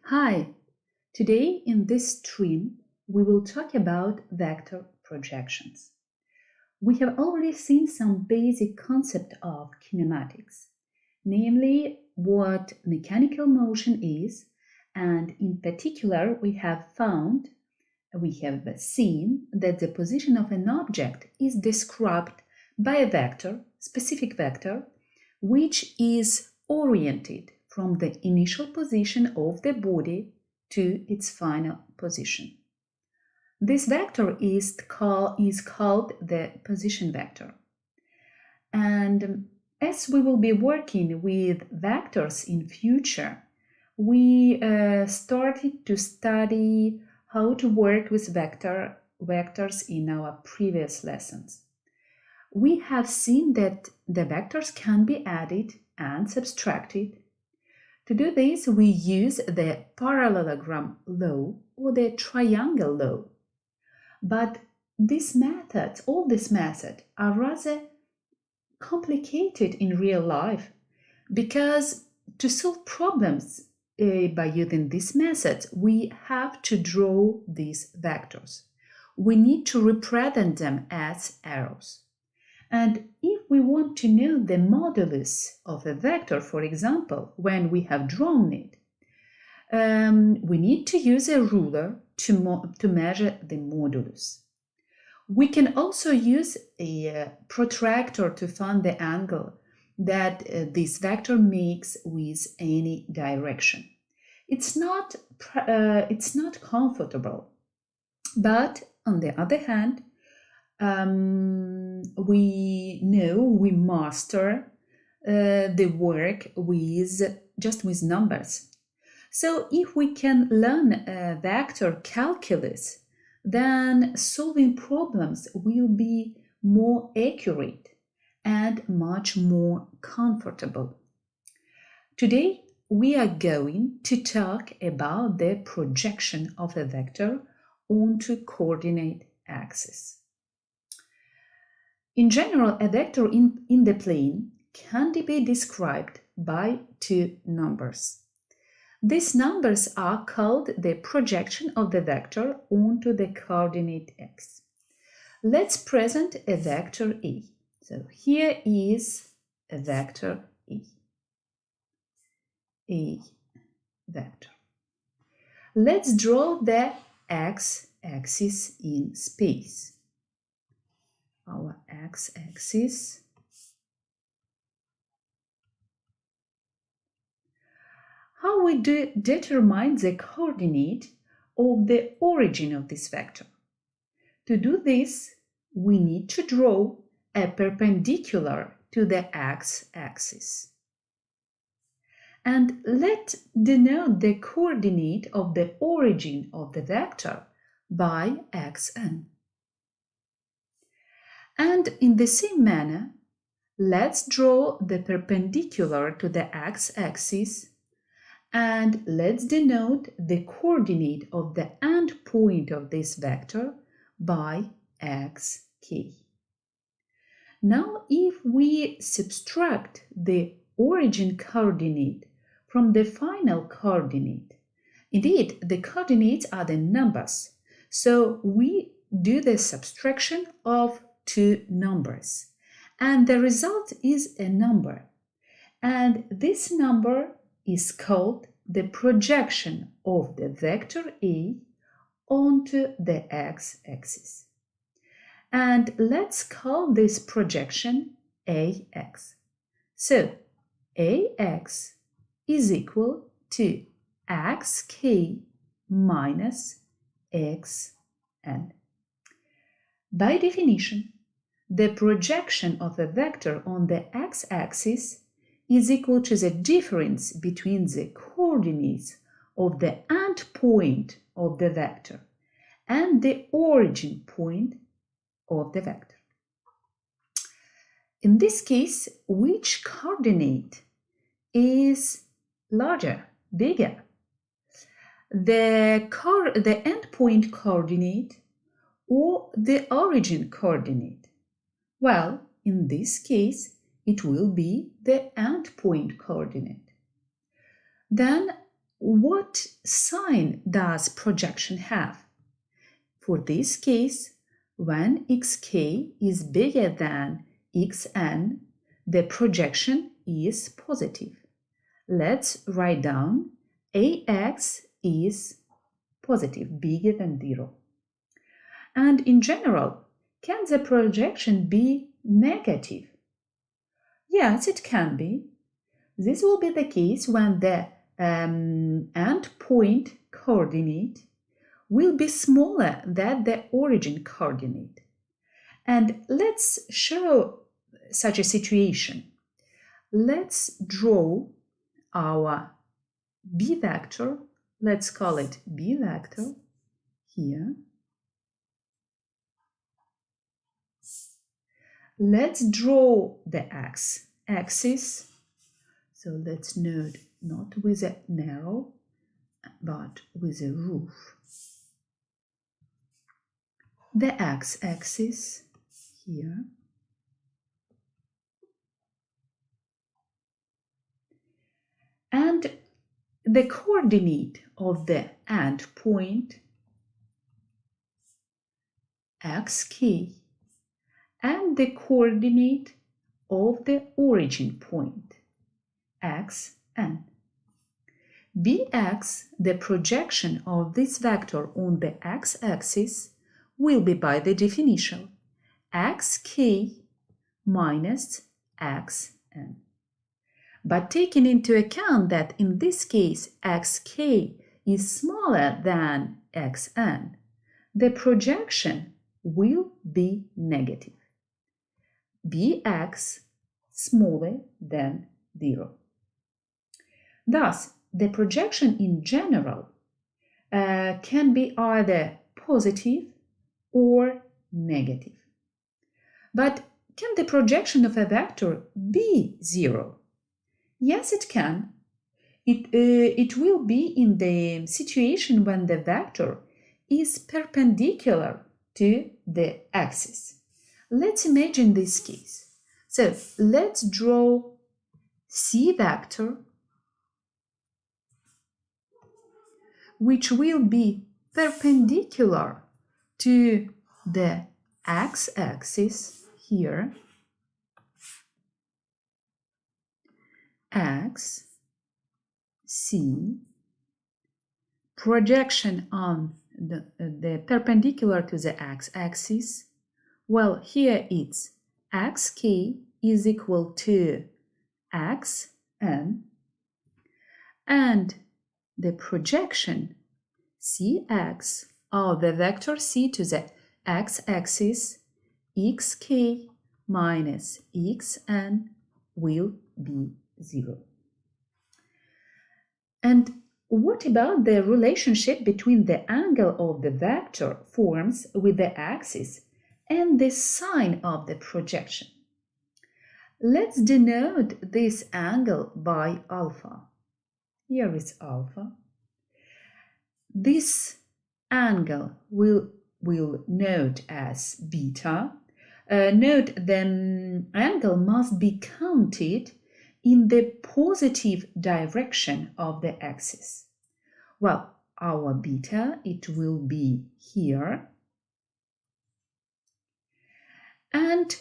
Hi, today in this stream we will talk about vector projections. We have already seen some basic concept of kinematics, namely what mechanical motion is, and in particular we have seen that the position of an object is described by a vector, specific vector, which is oriented from the initial position of the body to its final position. This vector is called the position vector. And as we will be working with vectors in future, we started to study how to work with vectors in our previous lessons. We have seen that the vectors can be added and subtracted. To do this, we use the parallelogram law or the triangle law. But all these methods are rather complicated in real life because to solve problems by using these methods, we have to draw these vectors. We need to represent them as arrows. And if we want to know the modulus of a vector, for example, when we have drawn it, we need to use a ruler to measure the modulus. We can also use a protractor to find the angle that this vector makes with any direction. It's not comfortable, but on the other hand, we master the work with numbers. So if we can learn vector calculus, then solving problems will be more accurate and much more comfortable. Today we are going to talk about the projection of a vector onto coordinate axis. In general, a vector in the plane can be described by two numbers. These numbers are called the projection of the vector onto the coordinate x. Let's present a vector E. So here is a vector E. A vector. Let's draw the x-axis in space. Our x-axis. How we determine the coordinate of the origin of this vector? To do this, we need to draw a perpendicular to the x-axis. And let's denote the coordinate of the origin of the vector by xn. And in the same manner, let's draw the perpendicular to the x-axis and let's denote the coordinate of the end point of this vector by xk. Now, if we subtract the origin coordinate from the final coordinate, indeed, the coordinates are the numbers, so we do the subtraction of two numbers, and the result is a number, and this number is called the projection of the vector A onto the x-axis. And let's call this projection AX. So AX is equal to xk minus xn. By definition, the projection of a vector on the x-axis is equal to the difference between the coordinates of the end point of the vector and the origin point of the vector. In this case, which coordinate is larger, bigger? The endpoint coordinate or the origin coordinate? Well, in this case, it will be the endpoint coordinate. Then what sign does projection have? For this case, when xk is bigger than xn, the projection is positive. Let's write down ax is positive, bigger than 0. And in general, can the projection be negative? Yes, it can be. This will be the case when the endpoint coordinate will be smaller than the origin coordinate. And let's show such a situation. Let's draw our b vector. Let's call it b vector here. Let's draw the x-axis. So let's note not with a narrow, but with a roof. The x-axis here. And the coordinate of the endpoint xk and the coordinate of the origin point xn. Bx, the projection of this vector on the x-axis, will be by the definition xk minus xn. But taking into account that in this case xk is smaller than xn, the projection will be negative. Bx smaller than 0. Thus, the projection in general can be either positive or negative. But can the projection of a vector be 0? Yes, it can. It will be in the situation when the vector is perpendicular to the axis. Let's imagine this case. So let's draw C vector, which will be perpendicular to the x-axis here. X, C, projection on the perpendicular to the x-axis. Well, here it's xk is equal to xn, and the projection cx of the vector c to the x-axis xk minus xn will be 0. And what about the relationship between the angle of the vector forms with the axis and the sign of the projection? Let's denote this angle by alpha. Here is alpha. This angle we'll note as beta. Note the angle must be counted in the positive direction of the axis. Well, our beta, it will be here. And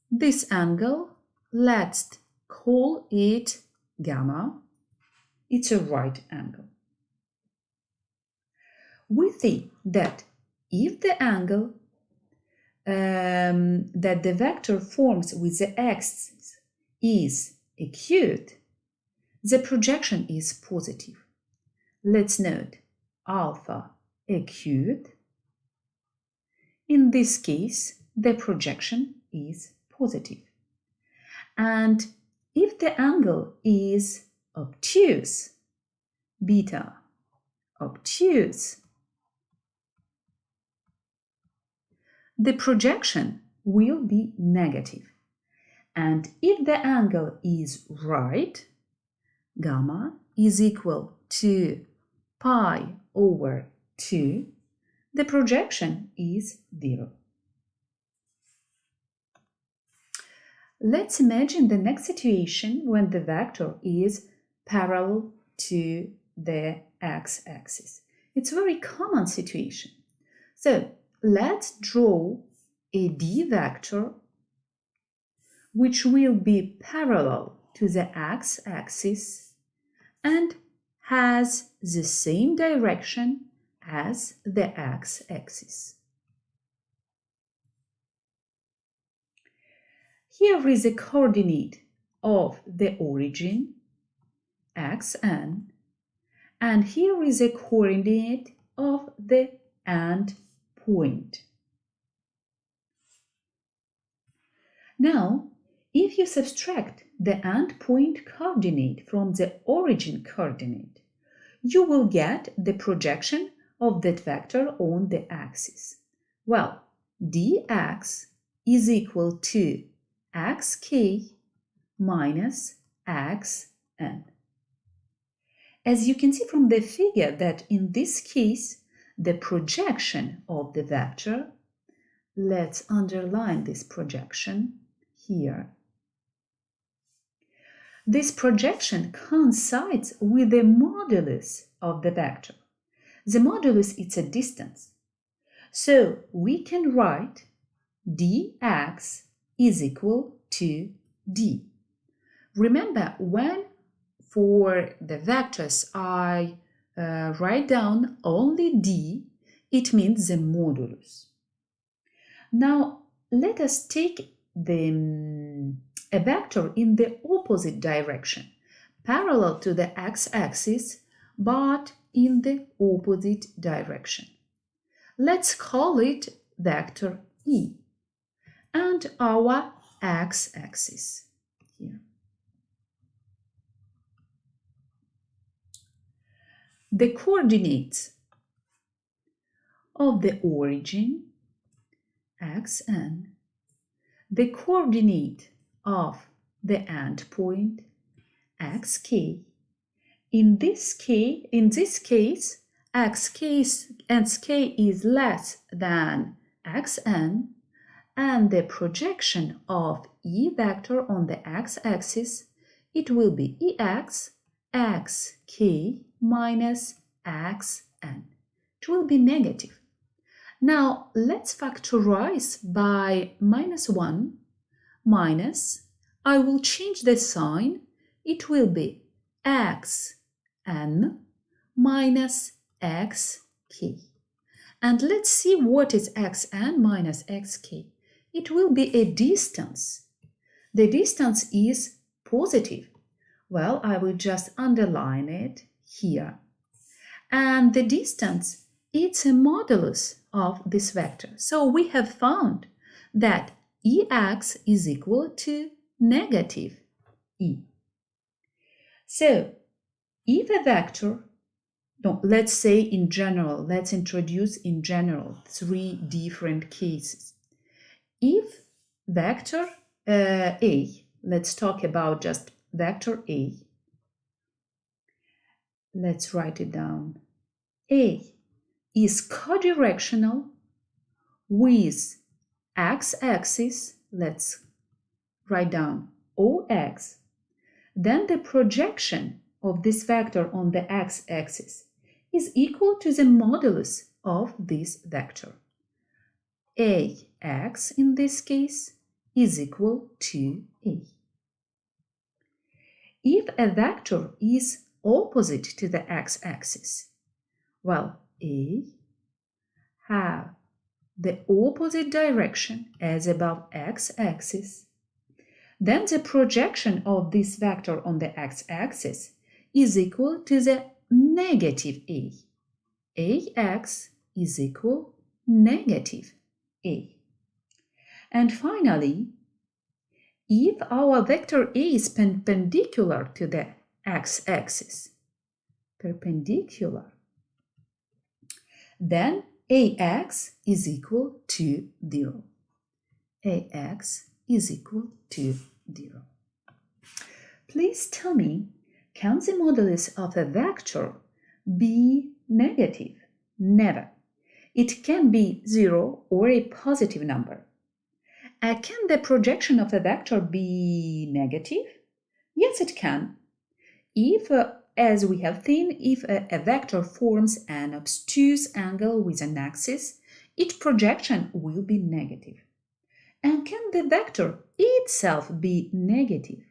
this angle, let's call it gamma. It's a right angle. We see that if the angle that the vector forms with the axis is acute, the projection is positive. Let's note alpha acute. In this case, the projection is positive. And if the angle is obtuse, beta obtuse, the projection will be negative. And if the angle is right, gamma is equal to pi over 2, the projection is 0. Let's imagine the next situation when the vector is parallel to the x-axis. It's a very common situation. So let's draw a d vector which will be parallel to the x-axis and has the same direction as the x-axis. Here is a coordinate of the origin, xn, and here is a coordinate of the end point. Now, if you subtract the end point coordinate from the origin coordinate, you will get the projection of that vector on the axis. Well, dx is equal to xk minus xn. As you can see from the figure that in this case, the projection of the vector, let's underline this projection here. This projection coincides with the modulus of the vector. The modulus is a distance. So we can write dx is equal to d. Remember, when for the vectors I write down only d, it means the modulus. Now let us take a vector in the opposite direction, parallel to the x-axis, but in the opposite direction. Let's call it vector e and our x-axis here. The coordinates of the origin, xn, the coordinate of the endpoint, xk. In this case, xk is less than xn, and the projection of e vector on the x-axis, it will be ex xk minus xn. It will be negative. Now let's factorize by -1 minus, I will change the sign, it will be xn minus xk. And let's see what is xn minus xk. It will be a distance. The distance is positive. Well, I will just underline it here. And the distance, it's a modulus of this vector. So we have found that ex is equal to negative e. So if a vector, let's say in general, let's introduce in general 3 different cases. If vector a, let's talk about just vector a. Let's write it down. A is codirectional with x-axis, let's write down OX. Then the projection of this vector on the x-axis is equal to the modulus of this vector. AX in this case is equal to A. If a vector is opposite to the x-axis, well, A have the opposite direction as above x-axis, then the projection of this vector on the x-axis is equal to the negative A. AX is equal negative A. And finally, if our vector A is perpendicular to the x-axis, then AX is equal to 0. AX is equal to 0. Please tell me, can the modulus of a vector be negative? Never. It can be 0 or a positive number. Can the projection of a vector be negative? Yes, it can. If as we have seen, if a vector forms an obtuse angle with an axis, its projection will be negative. And can the vector itself be negative?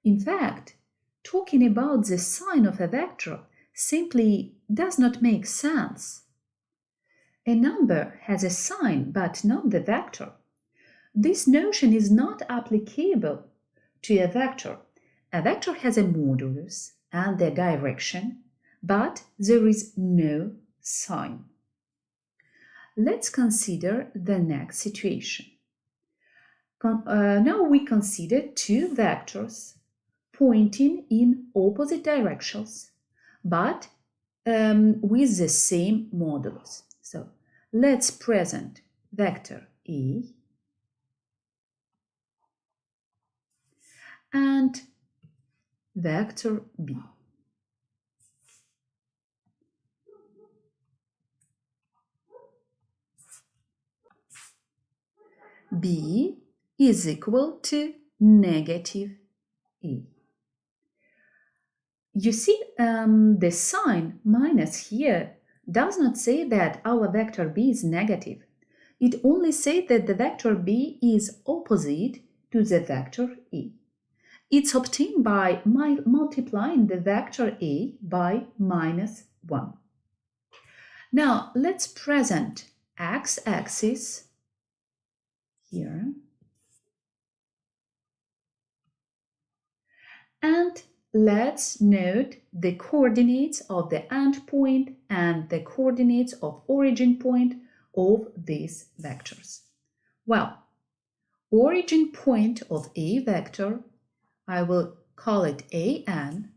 In fact, talking about the sign of a vector simply does not make sense. A number has a sign but not the vector. This notion is not applicable to a vector. A vector has a modulus and the direction, but there is no sign. Let's consider the next situation. Now we consider two vectors pointing in opposite directions, but with the same modulus. So let's present vector A and vector B. B is equal to negative A. You see, the sign minus here does not say that our vector B is negative. It only says that the vector B is opposite to the vector A. It's obtained by multiplying the vector A by -1. Now, let's present x-axis here and let's note the coordinates of the endpoint and the coordinates of origin point of these vectors. Well, origin point of A vector, I will call it AN.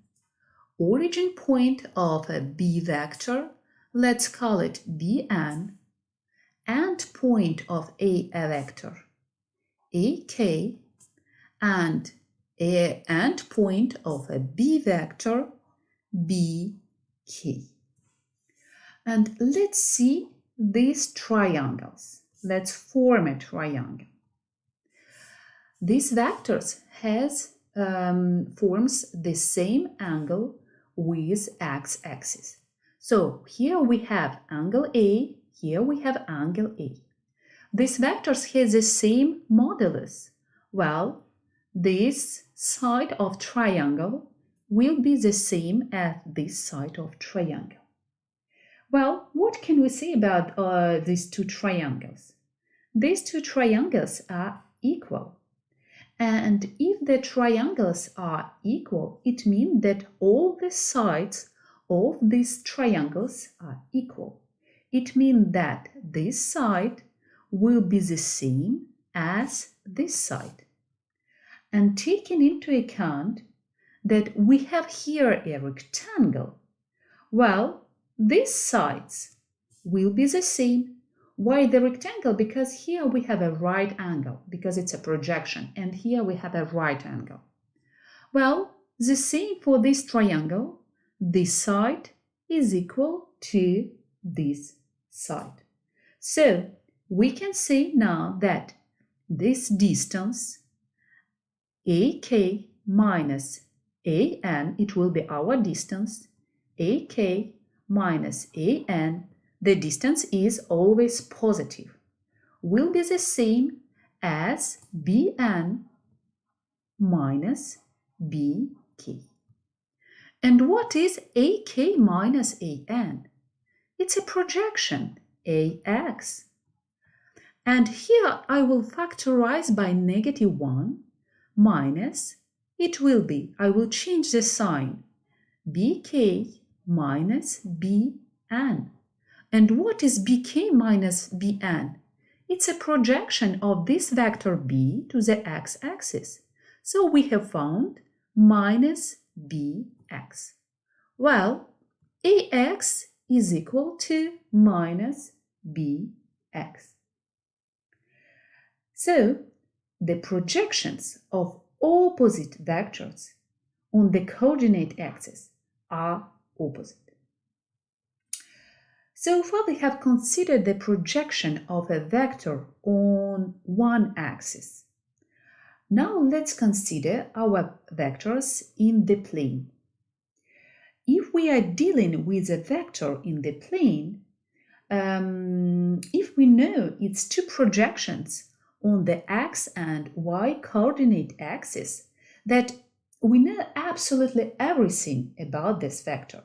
Origin point of a B vector, let's call it BN. Endpoint of A vector, AK, and an endpoint of a B vector, BK. And let's see these triangles. Let's form a triangle. These vectors forms the same angle with x-axis. So here we have angle A, here we have angle A. These vectors have the same modulus. Well, this side of triangle will be the same as this side of triangle. Well, what can we say about these two triangles? These two triangles are equal. And if the triangles are equal, it means that all the sides of these triangles are equal. It means that this side will be the same as this side. And taking into account that we have here a rectangle, well, these sides will be the same. Why the rectangle? Because here we have a right angle, because it's a projection, and here we have a right angle. Well, the same for this triangle. This side is equal to this side. So we can say now that this distance AK minus AN, it will be our distance, AK minus AN, the distance is always positive, will be the same as BN minus BK. And what is AK minus AN? It's a projection, AX. And here I will factorize by -1 minus, it will be, I will change the sign, BK minus BN. And what is BK minus BN? It's a projection of this vector B to the x-axis. So we have found minus BX. Well, AX is equal to minus BX. So the projections of opposite vectors on the coordinate axis are opposite. So far we have considered the projection of a vector on one axis. Now let's consider our vectors in the plane. if we are dealing with a vector in the plane, if we know its two projections on the x and y coordinate axis, that we know absolutely everything about this vector.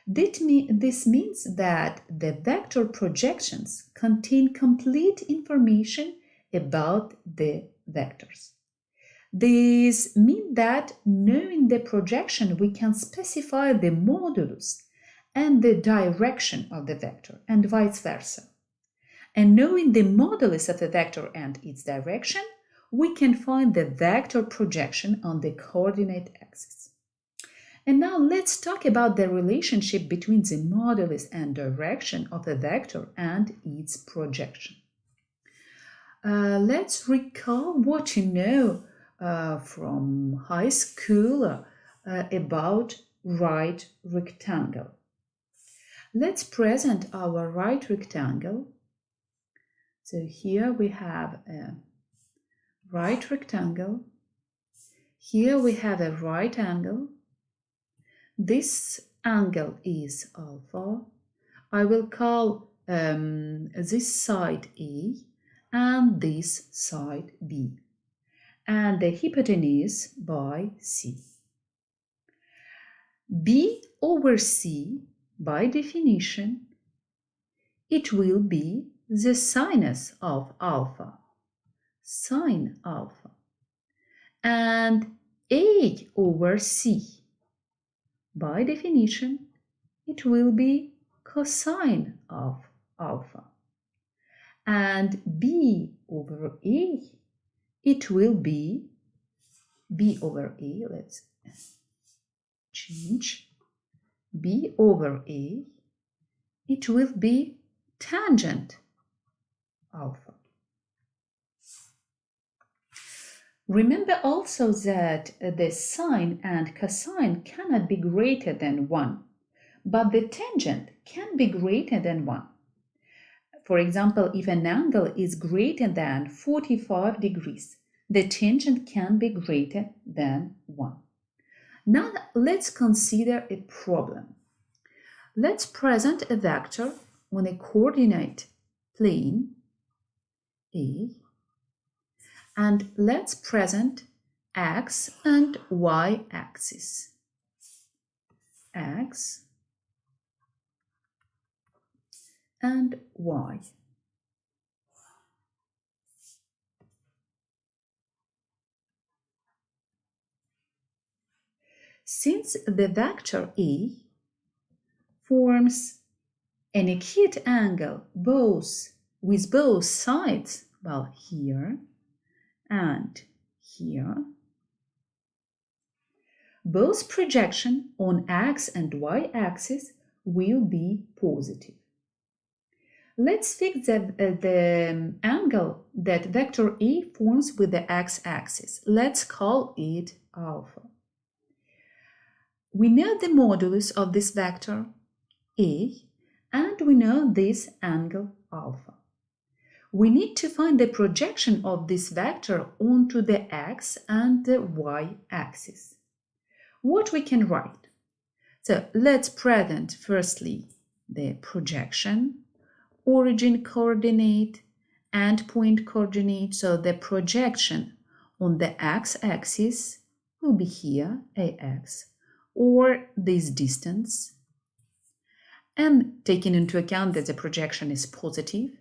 This means that the vector projections contain complete information about the vectors. This means that knowing the projection, we can specify the modulus and the direction of the vector, and vice versa. And knowing the modulus of the vector and its direction, we can find the vector projection on the coordinate axis. And now let's talk about the relationship between the modulus and direction of a vector and its projection. Let's recall what you know from high school about right rectangle. Let's present our right rectangle. So here we have a right rectangle. Here we have a right angle. This angle is alpha. I will call this side A and this side B. And the hypotenuse by C. B over C, by definition, it will be the sinus of alpha, sine alpha. And A over C, by definition, it will be cosine of alpha. And B over A, it will be B over A, let's change, B over A, it will be tangent alpha. Remember also that the sine and cosine cannot be greater than 1, but the tangent can be greater than 1. For example, if an angle is greater than 45 degrees, the tangent can be greater than 1. Now let's consider a problem. Let's present a vector on a coordinate plane A, and let's present x and y axis. X and y. Since the vector A forms an acute angle with both sides, well, here and here, both projection on x and y axis will be positive. Let's fix the angle that vector A forms with the x-axis. Let's call it alpha. We know the modulus of this vector A, and we know this angle alpha. We need to find the projection of this vector onto the x and the y axis. What we can write? So let's present firstly the projection, origin coordinate, and point coordinate. So the projection on the x-axis will be here, ax, or this distance. And taking into account that the projection is positive,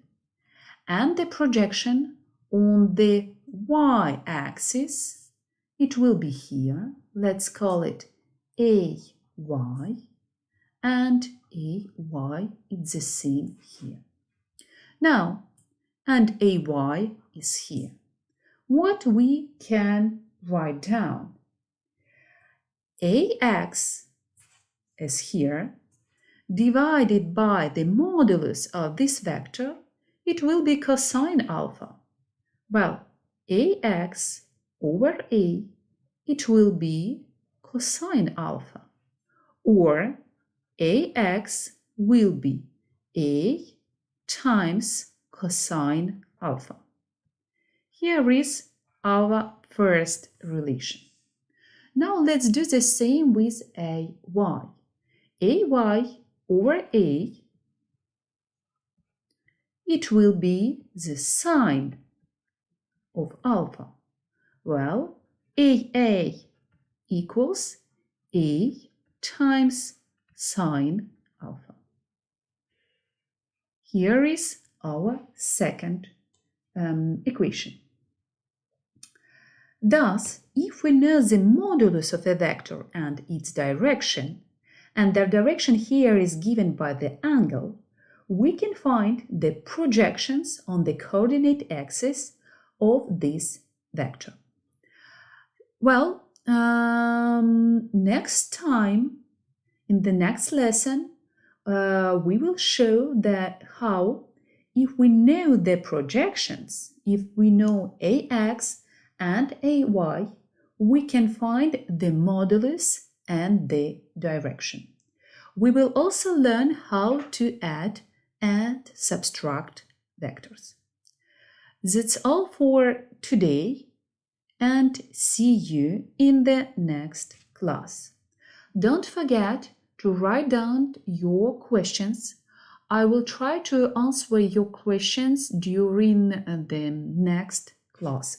and the projection on the y-axis, it will be here. Let's call it AY, and AY is the same here. Now, and AY is here. What we can write down? AX is here, divided by the modulus of this vector, it will be cosine alpha. Well, AX over A, it will be cosine alpha. Or AX will be A times cosine alpha. Here is our first relation. Now let's do the same with AY. AY over A, it will be the sine of alpha. Well, AA equals A times sine alpha. Here is our second equation. Thus, if we know the modulus of a vector and its direction, and their direction here is given by the angle, we can find the projections on the coordinate axis of this vector. Well, next time, in the next lesson, we will show that how, if we know the projections, if we know AX and AY, we can find the modulus and the direction. We will also learn how to add and subtract vectors. That's all for today, and see you in the next class. Don't forget to write down your questions. I will try to answer your questions during the next class.